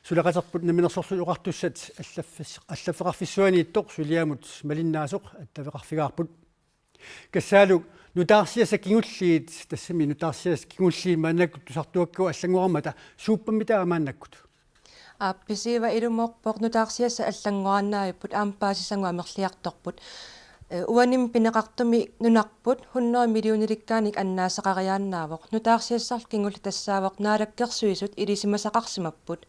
Sulaqaterput naminersorluqartussat allafeqarfissuaniittoq suliamut malinnaasuq attavеqarfigaarput kassaaluk nutaarsiasa kingulliit tassami nutaarsias kingulliin maannakkut tusartuakku аллангуармата сууппаммитаа мааннаккут апписиива илумоорпоқ нутаарсиасса аллангуарнааиппут аампаасисангуа мерлиарторпут уаним пинеқартуми нунарпут 100 миллиониликкааник аннаасақариааннаавоқ нутаарсиассарл кингулли тассаавоқ наалаккерсуисут илисимасақарсимаппут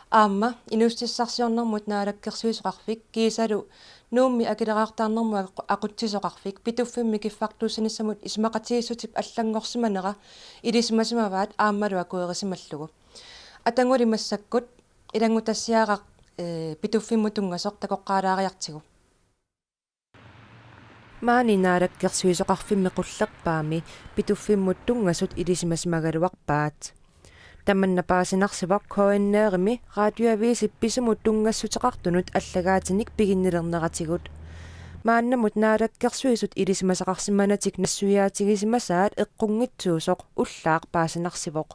аама инустиссарсиорнэрмут наалаккерсуисоқарфик кисалу нуумми акилераартаарнэрмуа ақутсисоқарфик питуффимми киффартууссаниссамут исмақатииссутип аллангорсиманера илисимасимаваат ааммалуа куерисималлугу атангулимассаккут илангутассиаақақ питуффиммутунгасоқ такоққалаариартигу маани наалаккерсуисоқарфимми қуллерпаами питуффиммуттунгасут илисимасимагалуарпаат таманнапаасинарсивақ коиннеерими радиоависип писумуттунгассутеқартунут аллагаатиник пигиннилернератигут мааннамут наалаккерсуисут илисимасақарсиманатик нассуяатигисимасаат эққунгитсуусоқ уллаақ паасинарсивоқ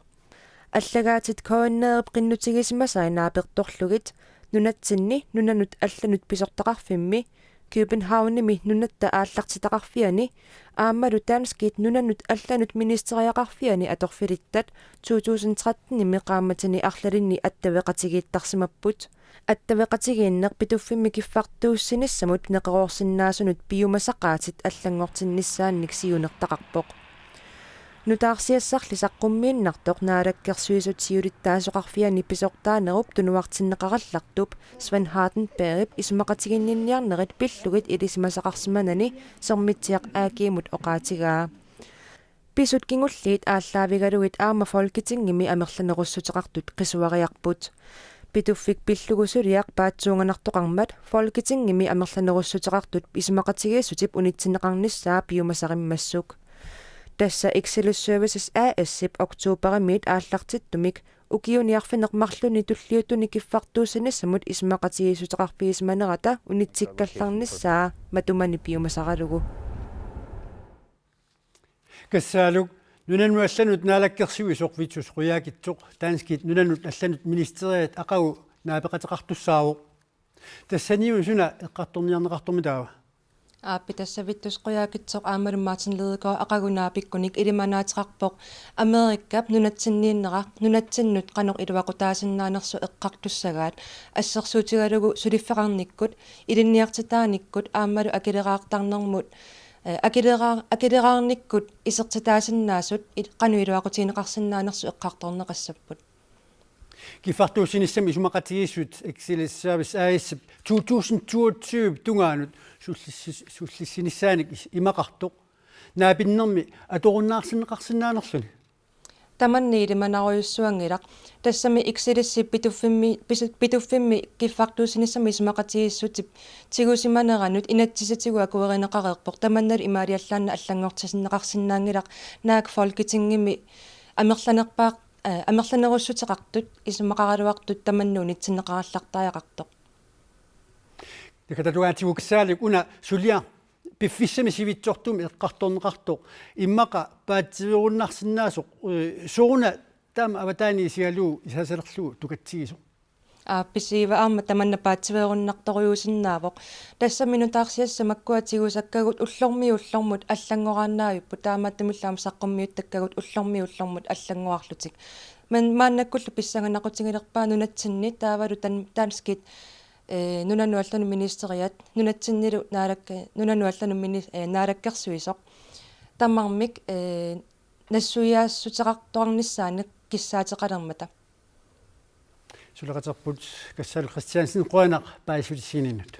аллагаатит коиннеерп қиннутигисимасаа нааперторлугит нунатсинни нунанут алланут писортақарфимми Københavnimi nunnatta ааллартитақарфиани ааммалу таанскит нунанут алланут министериақарфиани аторфилиттат 2013-ними qaammatini арлалинни аттавеқатигииттарсимаппут аттавеқатигииннеқ питуффимми киффартууссинissамут неқероорсиннаасунут пиумасақаатит аллангортиннissaанник сиунертақарпоқ нутаарсиассарли саққуммииннартоқ наалаккерсуисут сиулиттаасоқарфиани писортаанеруп тунуартиннеқараллартуп Свен Hardenberg исмақатигинниарнерит пиллугит илисимасақарсиманани сормитсиақ аакиимут оқаатигаа писут кингуллиит ааллаавигалугит аама фолкитингими амерланеруссутеқартут қисуариарпут питуффик пиллугусулиақ паатсуунганартоқармат фолкитингими амерланеруссутеқартут исмақатигииссутип унитсинеқарниссаа пиумасариммассук Tässä Excelus Services AS-ip oktoberimiit aallartittumik ukiuniarfineqmarluni tulliutuni kiffartuusinissamut ismaqatigisutaqarpiismanerata unitsikkallarnissaa matumani piumasaralugu kassaaluk nunannu allanut naalakkersuisoq vitsus quyaakitsoq taanskit nunannut allanut ministeriat aqagu naapeqateqartussaavuq tassaniu suna eqqartorniarneqartormitaawa ааппитассавиттус қуяакитсоқ аамалуммаатинлерико ақагунаапиккуник илиманаатерарпоқ америккап нунатсиннииннера нунатсиннут қанеқ илуақутаасиннаанерсу эққартуссагаат ассерсуутигалугу сулиффеқарниккут илинниартитааниккут аамалу акилераартарнермут акилераарниккут исертитаасиннаасут қану илуақутиинеқарсиннаанерсу эққарторнеқассаппут Kiffartuusinissami isumaqatigiissut Excelus Service AS 2022 tungaanut sullissinissaanik imaqartoq naapinnermi atorunnaarsinneqarsinnaanerluni tamanni ilimanaruйuссуангилaq тассами иксилисси питуффимми киффартуусинissami isumaqatigiissutip тигусиманеранут инатсисатигуа куеринеқареерпоқ таманнал имаалиаллаанна аллангортисиннеқарсинаангилaq наак фолкитингими амерланерпаақ амерланеруссутеқартут исумақаралуартут таманну нитсиннеқараллартааяқартоқ такататуаатигуксаалик уна сулиа пиффиссами сивитсортум эққарторнеқартоқ иммақа паатсиверуннарсинаасоқ сууна таама аватаани сигалуу исасалерлуу тукатсигисоқ аапписиива аама таманна паатсиверуннарторюусиннаавоқ тассаминутаарсиасса маккуатигусаккагут уллормиуллормут аллангорааннаавиппу таамааттамиллаама саққуммиут таккагут уллормиуллормут аллангуарлутик мааннаккуллу писсаганақутингилерпаа нунатсинни таавалу таанскит нунану аллану министериат нунатсиннилу нунану аллану наалаккерсуисоқ таммармик нассуяассутеқартуарниссаанек киссаатеқалермата Sulaqaterput kassaalu Christiansen quanaq paisulisininut